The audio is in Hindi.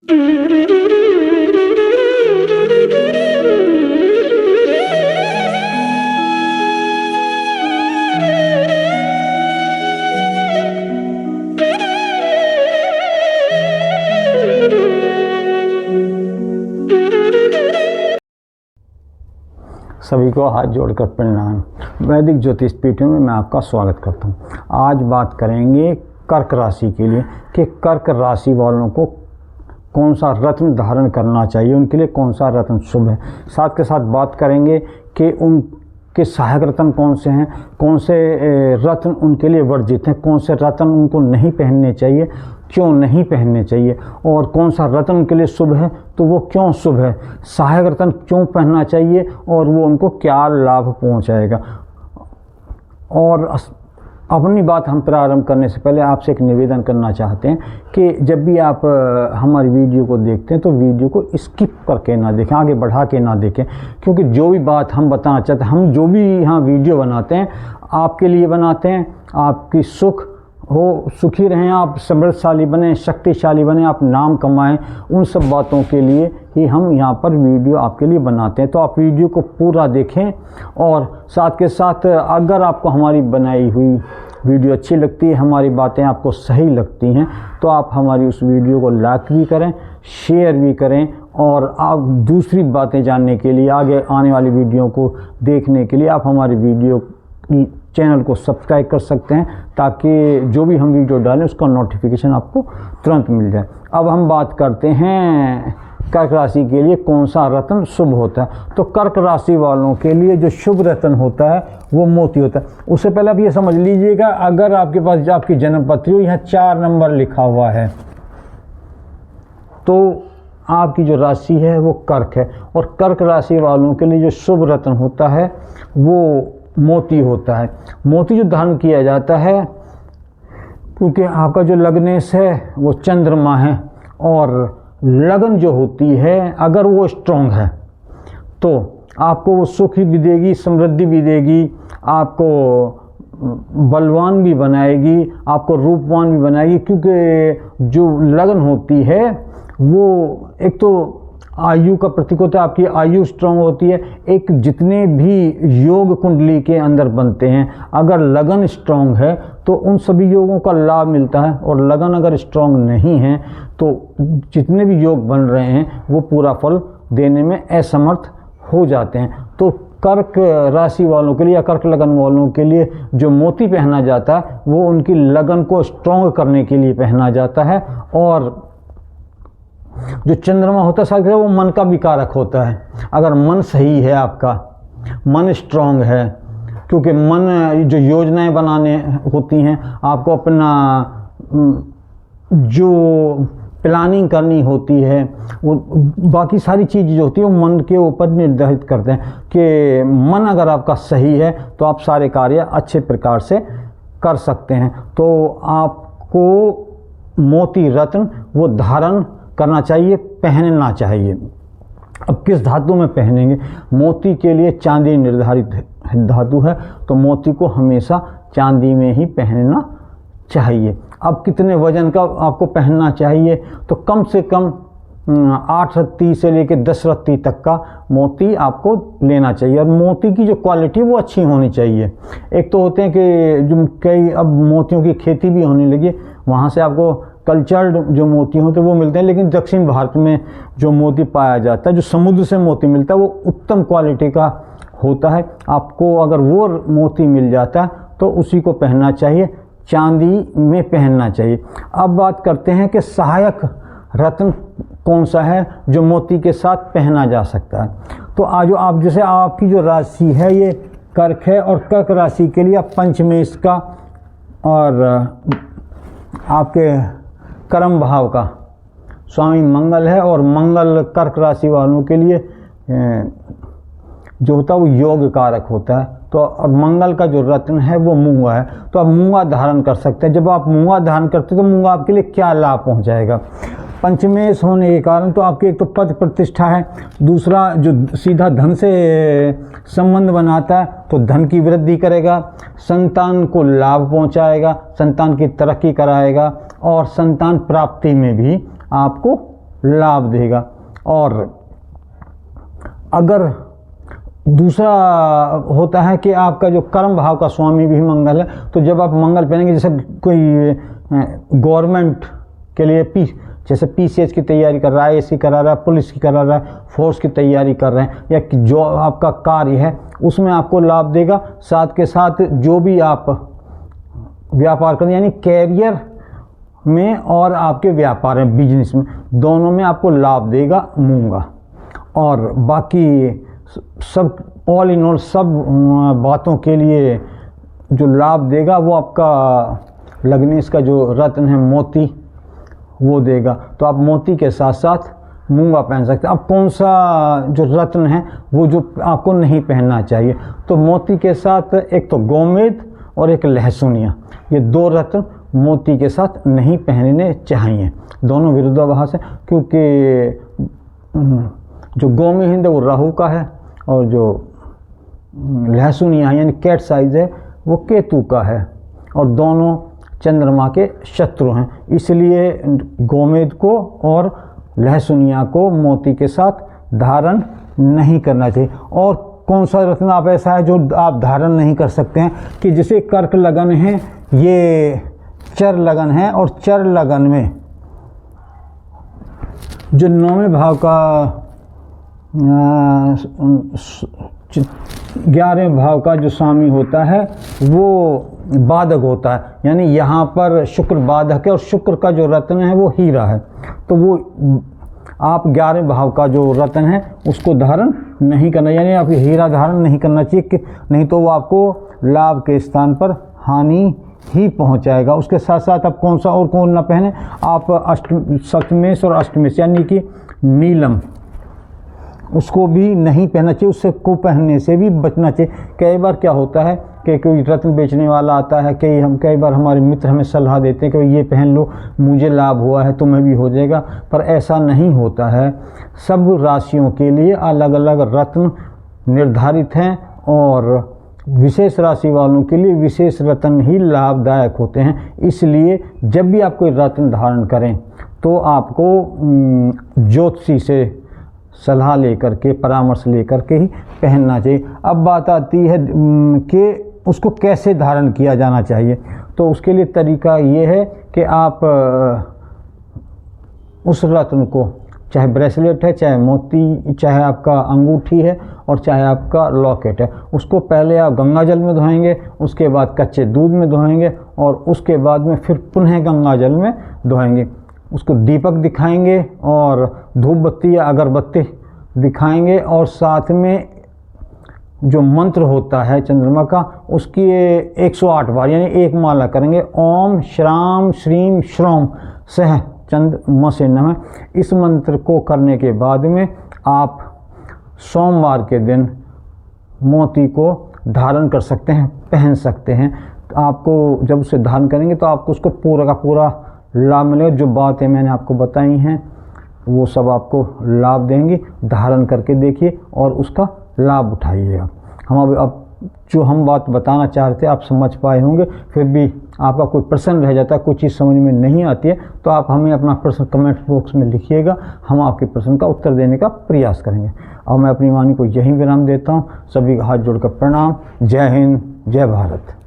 सभी को हाथ जोड़कर प्रणाम। वैदिक ज्योतिष पीठ में मैं आपका स्वागत करता हूँ। आज बात करेंगे कर्क राशि के लिए कि कर्क राशि वालों को कौन सा रत्न धारण करना चाहिए, उनके लिए कौन सा रत्न शुभ है। साथ के साथ बात करेंगे कि उनके सहायक रत्न कौन से हैं, कौन से रत्न उनके लिए वर्जित हैं, कौन से रत्न उनको नहीं पहनने चाहिए, क्यों नहीं पहनने चाहिए, और कौन सा रत्न उनके लिए शुभ है तो वो क्यों शुभ है, सहायक रत्न क्यों पहनना चाहिए और वो उनको क्या लाभ पहुंचाएगा। और अपनी बात हम प्रारंभ करने से पहले आपसे एक निवेदन करना चाहते हैं कि जब भी आप हमारी वीडियो को देखते हैं तो वीडियो को स्किप करके ना देखें, आगे बढ़ा के ना देखें, क्योंकि जो भी बात हम बताना चाहते हैं, हम जो भी यहाँ वीडियो बनाते हैं आपके लिए बनाते हैं, आपकी सुख हो, सुखी रहें, आप समृद्धशाली बने, शक्तिशाली बने, आप नाम कमाएं, उन सब बातों के लिए ही हम यहाँ पर वीडियो आपके लिए बनाते हैं। तो आप वीडियो को पूरा देखें और साथ के साथ अगर आपको हमारी बनाई हुई वीडियो अच्छी लगती है, हमारी बातें आपको सही लगती हैं, तो आप हमारी उस वीडियो को लाइक भी करें, शेयर भी करें, और आप दूसरी बातें जानने के लिए, आगे आने वाली वीडियो को देखने के लिए आप हमारी वीडियो चैनल को सब्सक्राइब कर सकते हैं, ताकि जो भी हम वीडियो डालें उसका नोटिफिकेशन आपको तुरंत मिल जाए। अब हम बात करते हैं कर्क राशि के लिए कौन सा रत्न शुभ होता है। तो कर्क राशि वालों के लिए जो शुभ रत्न होता है वो मोती होता है। उससे पहले आप ये समझ लीजिएगा, अगर आपके पास आपकी जन्म पत्री हो, यहाँ 4 नंबर लिखा हुआ है, तो आपकी जो राशि है वो कर्क है, और कर्क राशि वालों के लिए जो शुभ रत्न होता है वो मोती होता है। मोती जो धारण किया जाता है, क्योंकि आपका जो लग्नेश है वो चंद्रमा है, और लगन जो होती है अगर वो स्ट्रॉन्ग है तो आपको वो सुख भी देगी, समृद्धि भी देगी, आपको बलवान भी बनाएगी, आपको रूपवान भी बनाएगी। क्योंकि जो लगन होती है वो एक तो आयु का प्रतीक होता है, आपकी आयु स्ट्रांग होती है। एक जितने भी योग कुंडली के अंदर बनते हैं, अगर लगन स्ट्रांग है तो उन सभी योगों का लाभ मिलता है, और लगन अगर स्ट्रांग नहीं है तो जितने भी योग बन रहे हैं वो पूरा फल देने में असमर्थ हो जाते हैं। तो कर्क राशि वालों के लिए या कर्क लगन वालों के लिए जो मोती पहना जाता है वो उनकी लगन को स्ट्रांग करने के लिए पहना जाता है। और जो चंद्रमा होता है वो मन का विकारक होता है। अगर मन सही है, आपका मन स्ट्रांग है, क्योंकि मन जो योजनाएं बनाने होती हैं, आपको अपना जो प्लानिंग करनी होती है, वो बाकी सारी चीज़ जो होती है वो मन के ऊपर निर्धारित करते हैं कि मन अगर आपका सही है तो आप सारे कार्य अच्छे प्रकार से कर सकते हैं। तो आपको मोती रत्न वो धारण करना चाहिए, पहनना चाहिए। अब किस धातु में पहनेंगे? मोती के लिए चांदी निर्धारित धातु है, तो मोती को हमेशा चांदी में ही पहनना चाहिए। अब कितने वजन का आपको पहनना चाहिए? तो कम से कम 8 रत्ती से लेकर 10 रत्ती तक का मोती आपको लेना चाहिए। और मोती की जो क्वालिटी वो अच्छी होनी चाहिए। एक तो होते हैं कि जो कई अब मोतियों की खेती भी होने लगी, वहाँ से आपको कल्चर्ड जो मोती होते हैं वो मिलते हैं, लेकिन दक्षिण भारत में जो मोती पाया जाता है, जो समुद्र से मोती मिलता है, वो उत्तम क्वालिटी का होता है। आपको अगर वो मोती मिल जाता है तो उसी को पहनना चाहिए, चांदी में पहनना चाहिए। अब बात करते हैं कि सहायक रत्न कौन सा है जो मोती के साथ पहना जा सकता है। तो आज आप जैसे आपकी जो राशि है ये कर्क है, और कर्क राशि के लिए पंचमेश का और आपके कर्म भाव का स्वामी मंगल है, और मंगल कर्क राशि वालों के लिए जो होता है वो योग कारक होता है। तो और मंगल का जो रत्न है वो मूंगा है, तो आप मूंगा धारण कर सकते हैं। जब आप मूंगा धारण करते हैं तो मूंगा आपके लिए क्या लाभ पहुंचाएगा? पंचमेश होने के कारण तो आपकी एक तो पद प्रतिष्ठा है, दूसरा जो सीधा धन से संबंध बनाता है तो धन की वृद्धि करेगा, संतान को लाभ पहुंचाएगा, संतान की तरक्की कराएगा, और संतान प्राप्ति में भी आपको लाभ देगा। और अगर दूसरा होता है कि आपका जो कर्म भाव का स्वामी भी मंगल है, तो जब आप मंगल पहनेंगे, जैसे कोई गवर्नमेंट के लिए जैसे PCH की तैयारी कर रहा है, AC करा रहा है, पुलिस की करा रहा है, फोर्स की तैयारी कर रहे हैं, या जो आपका कार्य है उसमें आपको लाभ देगा। साथ के साथ जो भी आप व्यापार करें, यानी कैरियर में और आपके व्यापार में, बिजनेस में, दोनों में आपको लाभ देगा मूंगा। और बाकी सब ऑल इन ऑल सब बातों के लिए जो लाभ देगा वो आपका लग्नेश का जो रत्न है मोती, वो देगा। तो आप मोती के साथ साथ मूंगा पहन सकते हैं। अब कौन सा जो रत्न है वो जो आपको नहीं पहनना चाहिए, तो मोती के साथ एक तो गोमेद और एक लहसुनिया, ये 2 रत्न मोती के साथ नहीं पहनने चाहिए। दोनों विरुद्धाभास है, क्योंकि जो गोमेद है वो राहु का है, और जो लहसुनिया यानी कैट साइज है वो केतु का है, और दोनों चंद्रमा के शत्रु हैं। इसलिए गोमेद को और लहसुनिया को मोती के साथ धारण नहीं करना चाहिए। और कौन सा रत्न आप ऐसा है जो आप धारण नहीं कर सकते हैं, कि जैसे कर्क लगन है, ये चर लगन है, और चर लगन में जो 9वें भाव का 11वें भाव का जो स्वामी होता है वो बाधक होता है, यानी यहाँ पर शुक्र बाधक है, और शुक्र का जो रत्न है वो हीरा है। तो वो आप 11वें भाव का जो रत्न है उसको धारण नहीं करना, यानी आप हीरा धारण नहीं करना चाहिए, कि नहीं तो वो आपको लाभ के स्थान पर हानि ही पहुंचाएगा। उसके साथ साथ आप कौन सा और कौन ना पहने, आप सप्तमेश और अष्टमेश यानी कि नीलम, उसको भी नहीं पहनना चाहिए, उससे को पहनने से भी बचना चाहिए। कई बार क्या होता है कि कोई रत्न बेचने वाला आता है, कई बार हमारे मित्र हमें सलाह देते हैं कि ये पहन लो, मुझे लाभ हुआ है, तुम्हें भी हो जाएगा, पर ऐसा नहीं होता है। सब राशियों के लिए अलग अलग रत्न निर्धारित हैं, और विशेष राशि वालों के लिए विशेष रत्न ही लाभदायक होते हैं। इसलिए जब भी आप कोई रत्न धारण करें तो आपको ज्योतिषी से सलाह लेकर के, परामर्श लेकर के ही पहनना चाहिए। अब बात आती है कि उसको कैसे धारण किया जाना चाहिए, तो उसके लिए तरीका ये है कि आप उस रत्न को, चाहे ब्रेसलेट है, चाहे मोती, चाहे आपका अंगूठी है, और चाहे आपका लॉकेट है, उसको पहले आप गंगा जल में धोएंगे, उसके बाद कच्चे दूध में धोएंगे, और उसके बाद में फिर पुनः गंगा जल में धोएंगे। उसको दीपक दिखाएंगे और धूप बत्ती या अगरबत्ती दिखाएंगे, और साथ में जो मंत्र होता है चंद्रमा का, उसकी 108 बार यानी एक माला करेंगे, ओम श्राम श्रीम श्रोम सह चंद्रमा से नमः। इस मंत्र को करने के बाद में आप सोमवार के दिन मोती को धारण कर सकते हैं, पहन सकते हैं। आपको जब उसे धारण करेंगे तो आपको उसको पूरा का पूरा लाभ मिलेगा। जो बातें मैंने आपको बताई हैं वो सब आपको लाभ देंगी। धारण करके देखिए और उसका लाभ उठाइएगा। हम अब जो हम बात बताना चाहते हैं आप समझ पाए होंगे, फिर भी आपका कोई प्रश्न रह जाता है, कोई चीज़ समझ में नहीं आती है, तो आप हमें अपना प्रश्न कमेंट बॉक्स में लिखिएगा, हम आपके प्रश्न का उत्तर देने का प्रयास करेंगे। और मैं अपनी वाणी को यहीं विराम देता हूँ। सभी का हाथ जोड़कर प्रणाम। जय हिंद, जय भारत।